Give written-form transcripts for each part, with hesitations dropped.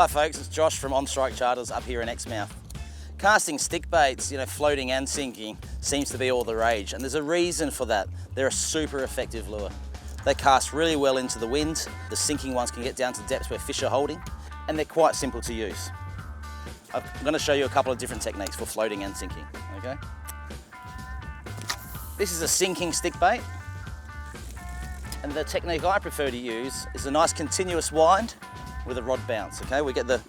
Hi folks, it's Josh from On Strike Charters up here in Exmouth. Casting stick baits, floating and sinking, seems to be all the rage, and there's a reason for that. They're a super effective lure. They cast really well into the wind. The sinking ones can get down to depths where fish are holding, and they're quite simple to use. I'm going to show you a couple of different techniques for floating and sinking, okay? This is a sinking stick bait, and the technique I prefer to use is a nice continuous wind with a rod bounce, okay? We get the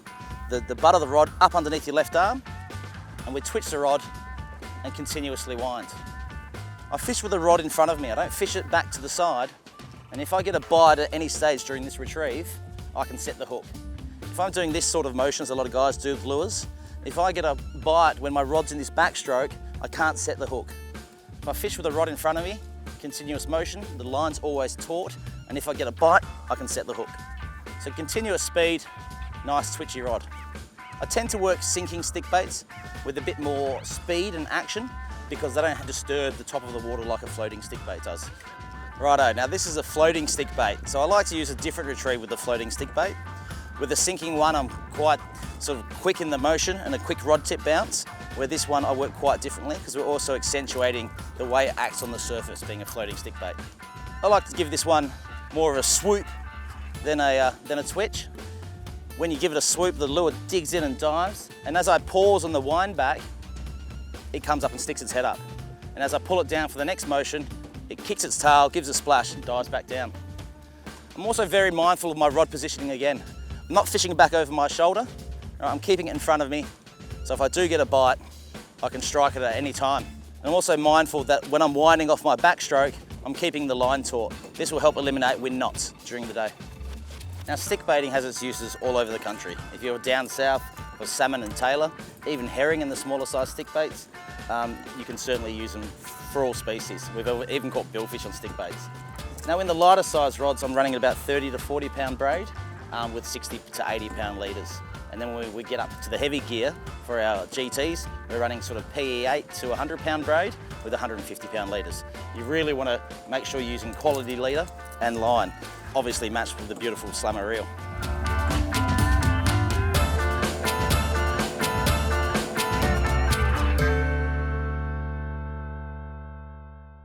butt of the rod up underneath your left arm, and we twitch the rod and continuously wind. I fish with the rod in front of me. I don't fish it back to the side, and if I get a bite at any stage during this retrieve, I can set the hook. If I'm doing this sort of motion, as a lot of guys do with lures, if I get a bite when my rod's in this backstroke, I can't set the hook. If I fish with the rod in front of me, continuous motion, the line's always taut, and if I get a bite, I can set the hook. So continuous speed, nice twitchy rod. I tend to work sinking stick baits with a bit more speed and action because they don't disturb the top of the water like a floating stick bait does. Righto, now this is a floating stick bait. So I like to use a different retrieve with the floating stick bait. With the sinking one, I'm quite sort of quick in the motion and a quick rod tip bounce, where this one I work quite differently because we're also accentuating the way it acts on the surface being a floating stick bait. I like to give this one more of a swoop than a twitch. When you give it a swoop, the lure digs in and dives, and as I pause on the wind back, it comes up and sticks its head up. And as I pull it down for the next motion, it kicks its tail, gives a splash, and dives back down. I'm also very mindful of my rod positioning again. I'm not fishing back over my shoulder, I'm keeping it in front of me, so if I do get a bite, I can strike it at any time. And I'm also mindful that when I'm winding off my backstroke, I'm keeping the line taut. This will help eliminate wind knots during the day. Now, stick baiting has its uses all over the country. If you're down south for salmon and tailor, even herring and the smaller size stick baits, you can certainly use them for all species. We've even caught billfish on stick baits. Now, in the lighter size rods, I'm running about 30 to 40 pound braid with 60 to 80 pound leaders. And then when we get up to the heavy gear for our GTs, we're running sort of PE8 to 100 pound braid with 150 pound leaders. You really want to make sure you're using quality leader and line, obviously matched with the beautiful slammer reel.